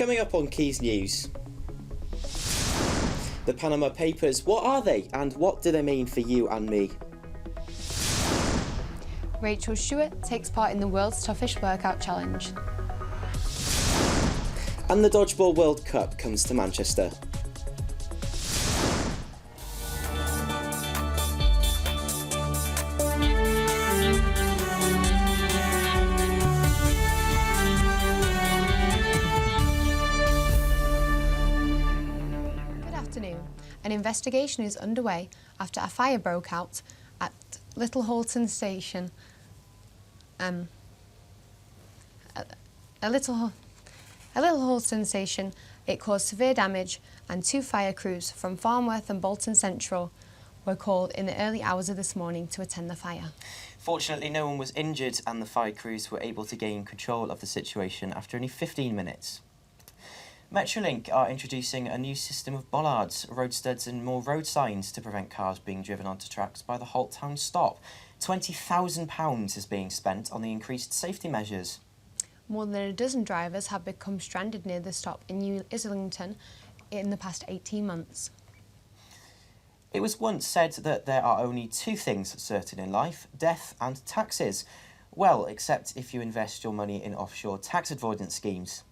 Coming up on Quays News. The Panama Papers, what are they and what do they mean for you and me? Rachel Stewart takes part in the world's toughest workout challenge. And the Dodgeball World Cup comes to Manchester. An investigation is underway after a fire broke out at Little Halton Station. Little Halton Station, it caused severe damage, and 2 fire crews from Farnworth and Bolton Central were called in the early hours of this morning to attend the fire. Fortunately, no one was injured and the fire crews were able to gain control of the situation after only 15 minutes. Metrolink are introducing a new system of bollards, road studs and more road signs to prevent cars being driven onto tracks by the Halt Town stop. £20,000 is being spent on the increased safety measures. More than a dozen drivers have become stranded near the stop in New Islington in the past 18 months. It was once said that there are only 2 things certain in life, death and taxes. Well, except if you invest your money in offshore tax avoidance schemes.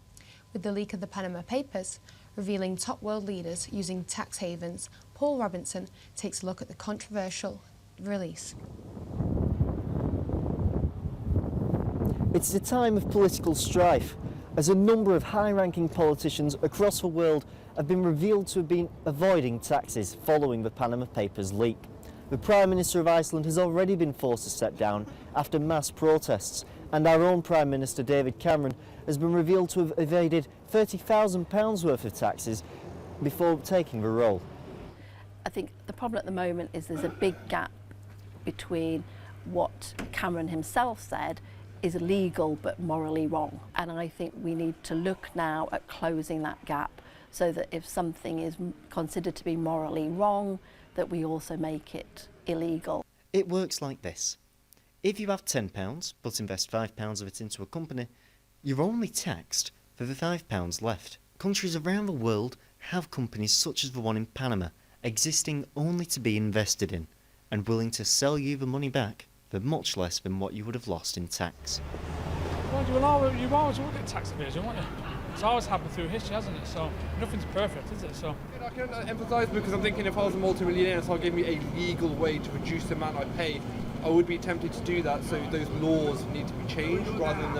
With the leak of the Panama Papers revealing top world leaders using tax havens, Paul Robinson takes a look at the controversial release. It's a time of political strife, as a number of high-ranking politicians across the world have been revealed to have been avoiding taxes following the Panama Papers leak. The Prime Minister of Iceland has already been forced to step down after mass protests, and our own Prime Minister David Cameron has been revealed to have evaded £30,000 worth of taxes before taking the role. I think the problem at the moment is there's a big gap between what Cameron himself said is illegal but morally wrong, and I think we need to look now at closing that gap so that if something is considered to be morally wrong, that we also make it illegal. It works like this. If you have £10 but invest £5 of it into a company, you're only taxed for the £5 left. Countries around the world have companies such as the one in Panama, existing only to be invested in, and willing to sell you the money back for much less than what you would have lost in tax. Well, you always will get tax evasion, won't you? It's always happened through history, hasn't it? So nothing's perfect, is it? So I can empathise because I'm thinking if I was a multi-millionaire and someone gave me a legal way to reduce the amount I pay, I would be tempted to do that. So those laws need to be changed rather than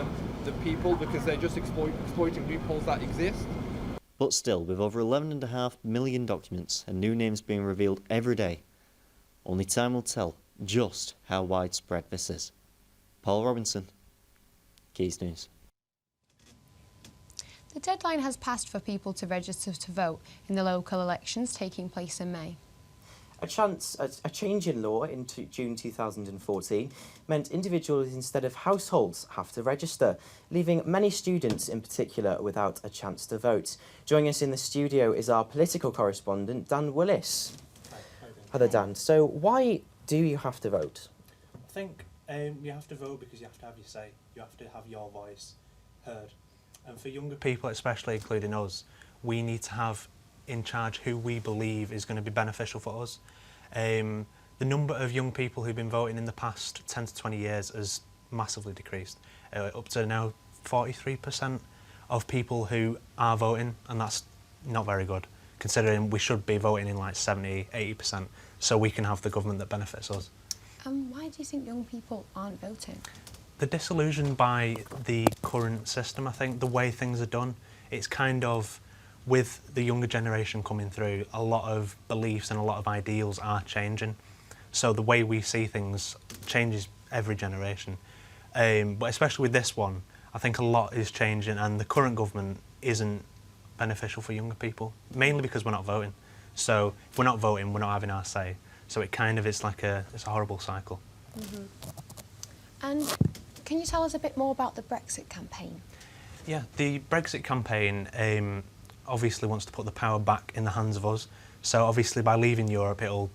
the people, because they're just exploiting loopholes that exist. But still, with over 11.5 million documents and new names being revealed every day, only time will tell just how widespread this is. Paul Robinson, Quays News. The deadline has passed for people to register to vote in the local elections taking place in May. A change in law in June 2014 meant individuals instead of households have to register, leaving many students in particular without a chance to vote. Joining us in the studio is our political correspondent, Dan Willis. Hi there, Dan. So why do you have to vote? I think you have to vote because you have to have your say. You have to have your voice heard. And for younger people, especially including us, we need to have in charge who we believe is going to be beneficial for us. The number of young people who've been voting in the past 10 to 20 years has massively decreased, up to now 43% of people who are voting, and that's not very good, considering we should be voting in like 70, 80%, so we can have the government that benefits us. Why do you think young people aren't voting? They're disillusioned by the current system, I think, the way things are done. It's kind of, with the younger generation coming through, a lot of beliefs and a lot of ideals are changing. So the way we see things changes every generation. But especially with this one, I think a lot is changing, and the current government isn't beneficial for younger people, mainly because we're not voting. So if we're not voting, we're not having our say. So it kind of is like it's a horrible cycle. Mm-hmm. And can you tell us a bit more about the Brexit campaign? Yeah, the Brexit campaign obviously wants to put the power back in the hands of us. So obviously by leaving Europe, it'll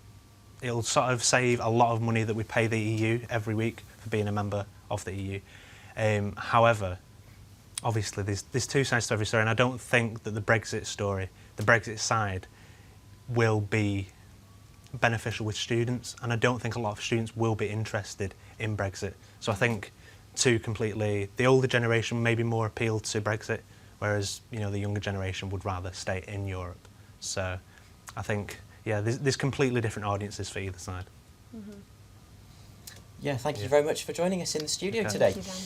sort of save a lot of money that we pay the EU every week for being a member of the EU. However, obviously there's two sides to every story, and I don't think that the Brexit story, the Brexit side, will be beneficial with students, and I don't think a lot of students will be interested in Brexit. So I think the older generation may be more appealed to Brexit, whereas the younger generation would rather stay in Europe. So I think, yeah, there's completely different audiences for either side. Mm-hmm. Yeah, thank you very much for joining us in the studio today. Thank you, Dan.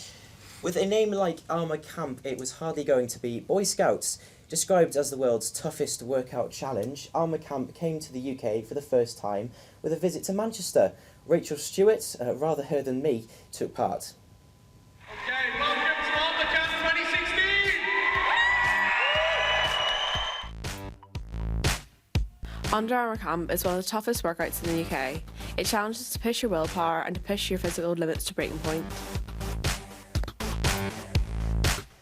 With a name like Armour Camp, it was hardly going to be Boy Scouts. Described as the world's toughest workout challenge, Armour Camp came to the UK for the first time with a visit to Manchester. Rachel Stewart, rather her than me, took part. Okay, welcome to Armour Camp 2016! Under Armour Camp is one of the toughest workouts in the UK. It challenges to push your willpower and to push your physical limits to breaking point.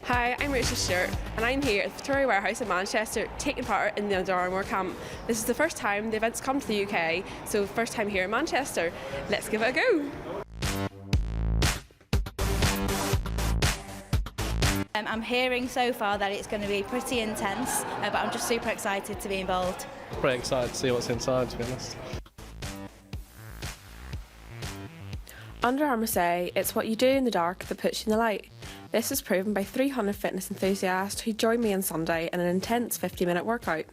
Hi, I'm Rachel Stewart and I'm here at the Victoria Warehouse in Manchester taking part in the Under Armour Camp. This is the first time the event's come to the UK, so first time here in Manchester. Let's give it a go! I'm hearing so far that it's going to be pretty intense, but I'm just super excited to be involved. Pretty excited to see what's inside, to be honest. Under Armour say it's what you do in the dark that puts you in the light. This is proven by 300 fitness enthusiasts who joined me on Sunday in an intense 50-minute workout.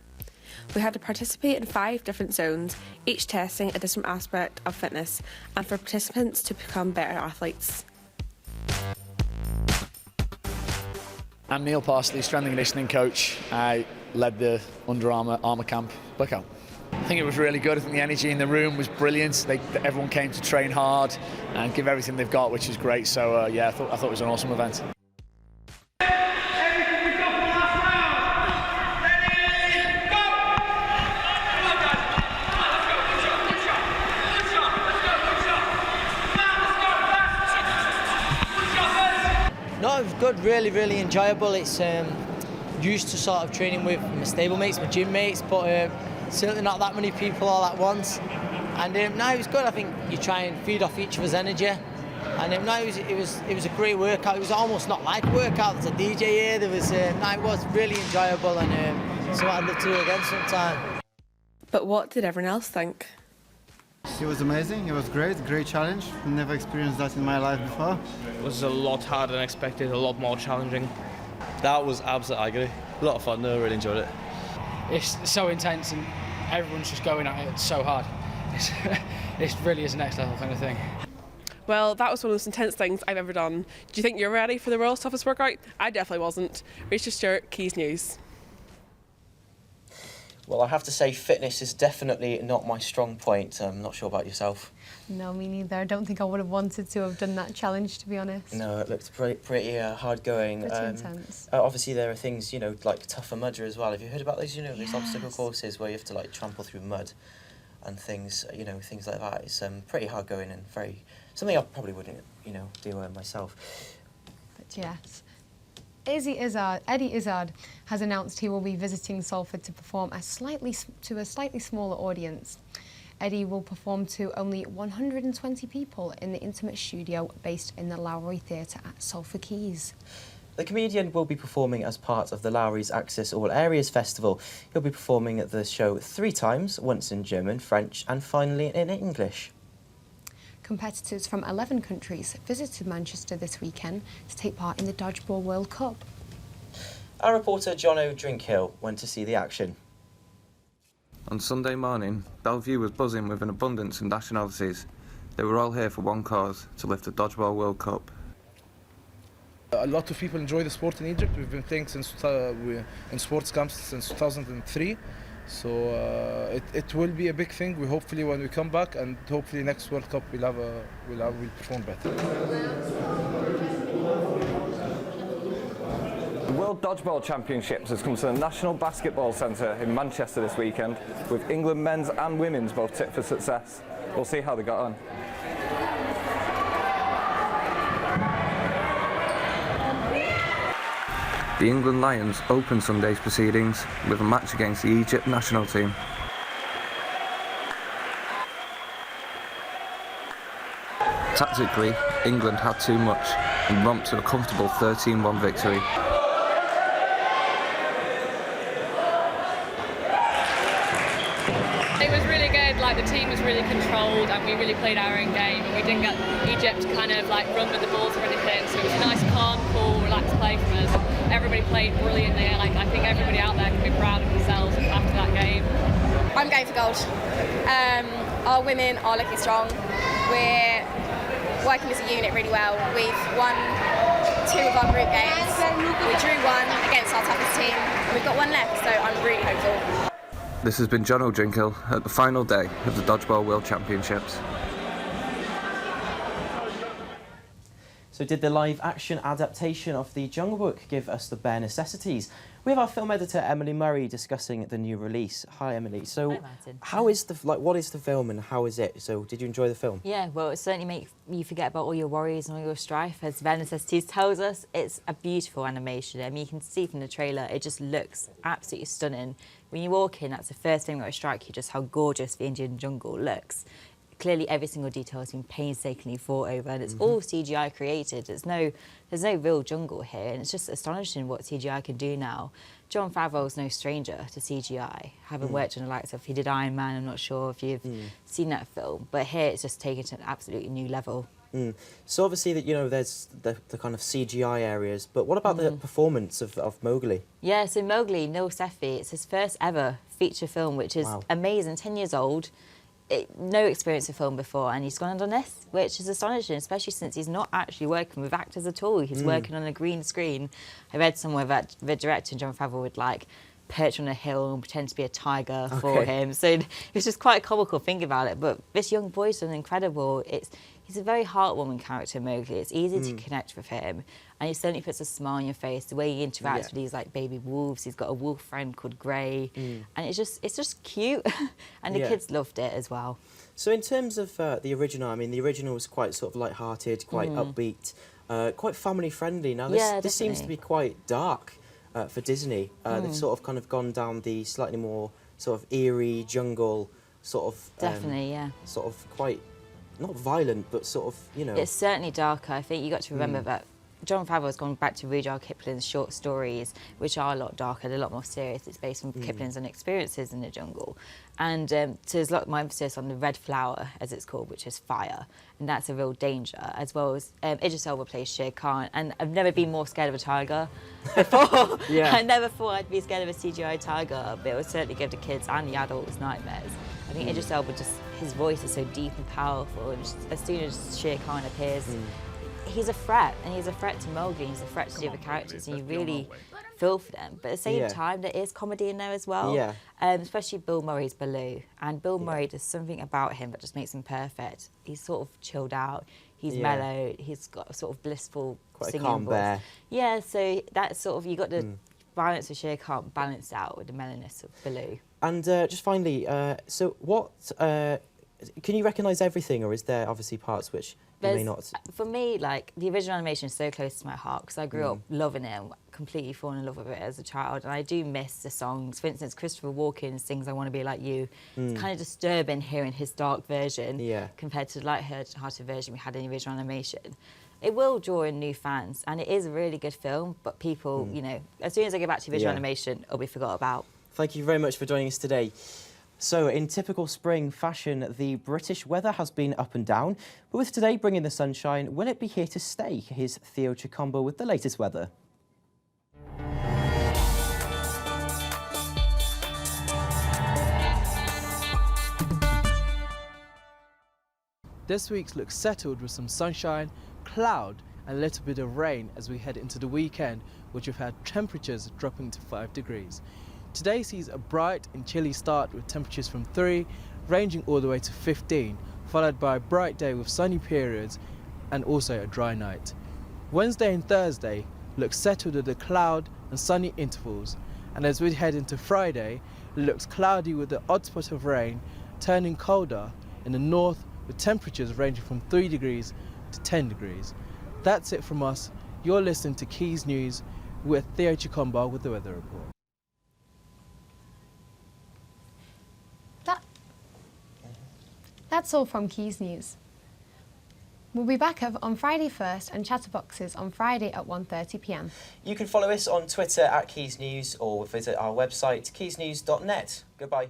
We had to participate in 5 different zones, each testing a different aspect of fitness, and for participants to become better athletes. I'm Neil Parsley, strength and conditioning coach. I led the Under Armour Camp workout. I think it was really good. I think the energy in the room was brilliant. Everyone came to train hard and give everything they've got, which is great. So yeah, I thought it was an awesome event. No, it was good, really enjoyable. It's used to sort of training with my stable mates, my gym mates, but certainly not that many people all at once. And no, it was good. I think you try and feed off each other's energy. And no, it was a great workout. It was almost not like a workout. There's a DJ here. There was no, it was really enjoyable, and so I'd love to do it again sometime. But what did everyone else think? It was amazing. It was great challenge. Never experienced that in my life before. It was a lot harder than expected, a lot more challenging. That was absolutely agony. A lot of fun though, I really enjoyed it. It's so intense and everyone's just going at it so hard. It really is a next level kind of thing. Well, that was one of the most intense things I've ever done. Do you think you're ready for the world's toughest workout? I definitely wasn't. Rachel Stewart, Quays News. Well, I have to say fitness is definitely not my strong point. I'm not sure about yourself. No, me neither. I don't think I would have wanted to have done that challenge, to be honest. No, it looked pretty hard going. Pretty intense. Obviously, there are things, like tougher mudder as well. Have you heard about those, those obstacle courses where you have to trample through mud and things, things like that? It's pretty hard going and something I probably wouldn't, do myself. But yes. Eddie Izzard has announced he will be visiting Salford to perform to a slightly smaller audience. Eddie will perform to only 120 people in the intimate studio based in the Lowry Theatre at Salford Quays. The comedian will be performing as part of the Lowry's Access All Areas Festival. He'll be performing at the show 3 times, once in German, French and finally in English. Competitors from 11 countries visited Manchester this weekend to take part in the Dodgeball World Cup. Our reporter Jono Drinkhill went to see the action. On Sunday morning, Bellevue was buzzing with an abundance of nationalities. They were all here for one cause, to lift the Dodgeball World Cup. A lot of people enjoy the sport in Egypt. We've been playing in sports camps since 2003. So it will be a big thing. We hopefully when we come back, and hopefully next World Cup we'll perform better. The World Dodgeball Championships has come to the National Basketball Centre in Manchester this weekend, with England men's and women's both tipped for success. We'll see how they got on. The England Lions opened Sunday's proceedings with a match against the Egypt national team. Tactically, England had too much and romped to a comfortable 13-1 victory. really controlled and we really played our own game, and we didn't get Egypt kind of like run with the balls or anything. So it was a nice, calm, cool, relaxed play from us. Everybody played brilliantly, and I think everybody out there can be proud of themselves after that game. I'm going for gold. Our women are looking strong. We're working as a unit really well. We've won 2 of our group games. We drew 1 against our toughest team, and we've got 1 left, so I'm really hopeful. This has been John O'Drinkle at the final day of the Dodgeball World Championships. So did the live-action adaptation of the Jungle Book give us the bare necessities? We have our film editor Emily Murray discussing the new release. Hi Emily. So Hi, Martin. how is what is the film and how is it? So did you enjoy the film? Yeah, well, it certainly makes you forget about all your worries and all your strife. As bare necessities tells us, it's a beautiful animation. I mean, you can see from the trailer, it just looks absolutely stunning. When you walk in, that's the first thing that will strike you, just how gorgeous the Indian jungle looks. Clearly, every single detail has been painstakingly thought over, and it's all CGI created. There's no real jungle here, and it's just astonishing what CGI can do now. Jon Favreau's no stranger to CGI. Having worked on the likes of, he did Iron Man, I'm not sure if you've seen that film, but here it's just taken to an absolutely new level. So obviously that there's the kind of CGI areas, but what about the performance of Mowgli? Yeah, so Mowgli, Noel Sethi, it's his first ever feature film, which is amazing. 10 years old. No experience of film before, and he's gone and done this, which is astonishing, especially since he's not actually working with actors at all. He's working on a green screen. I read somewhere that the director, Jon Favreau, would perch on a hill and pretend to be a tiger for him. So it's just quite comical thinking about it. But this young boy's done incredible. He's a very heartwarming character, Mowgli. It's easy to connect with him, and he certainly puts a smile on your face. The way he interacts with these baby wolves. He's got a wolf friend called Grey, and it's just cute, and the kids loved it as well. So in terms of the original, I mean, the original was quite sort of light-hearted, quite upbeat, quite family-friendly. Now this seems to be quite dark for Disney. They've sort of kind of gone down the slightly more sort of eerie jungle sort of sort of quite. Not violent, but sort of, It's certainly darker. I think you got to remember that Jon Favreau has gone back to Rudyard Kipling's short stories, which are a lot darker, they're a lot more serious. It's based on Kipling's own experiences in the jungle. And so there's a lot more emphasis on the red flower, as it's called, which is fire. And that's a real danger, as well as Idris Elba plays Shere Khan. And I've never been more scared of a tiger before. I never thought I'd be scared of a CGI tiger, but it would certainly give the kids and the adults nightmares. I think Idris Elba his voice is so deep and powerful, and just, as soon as Shere Khan appears, he's a threat, and he's a threat to Mowgli, he's a threat to the other characters, and you really feel for them. But at the same time, there is comedy in there as well, especially Bill Murray's Baloo. And Bill Murray, there's something about him that just makes him perfect. He's sort of chilled out, he's mellow, he's got a sort of blissful quite singing a calm voice. bear. Yeah, so that's sort of, you got the violence of Shere Khan balanced out with the mellowness of Baloo. And just finally, so what, can you recognise everything, or is there obviously parts which you may not? For me, the original animation is so close to my heart because I grew up loving it and completely falling in love with it as a child, and I do miss the songs. For instance, Christopher Walken sings I Want to Be Like You. It's kind of disturbing hearing his dark version compared to the light-hearted version we had in the original animation. It will draw in new fans, and it is a really good film, but people, as soon as I go back to the original animation, it'll be forgot about. Thank you very much for joining us today. So, in typical spring fashion, the British weather has been up and down, but with today bringing the sunshine, will it be here to stay? Here's Theo Chicombo with the latest weather. This week's looks settled with some sunshine, cloud and a little bit of rain as we head into the weekend, which we've had temperatures dropping to 5 degrees. Today sees a bright and chilly start with temperatures from 3 ranging all the way to 15, followed by a bright day with sunny periods and also a dry night. Wednesday and Thursday look settled with the cloud and sunny intervals, and as we head into Friday, it looks cloudy with the odd spot of rain, turning colder in the north with temperatures ranging from 3 degrees to 10 degrees. That's it from us. You're listening to Quays News with Theo Chicombo with the Weather Report. That's all from Quays News. We'll be back on Friday first and Chatterboxes on Friday at 1:30 p.m. You can follow us on Twitter at Quays News or visit our website quaysnews.net. Goodbye.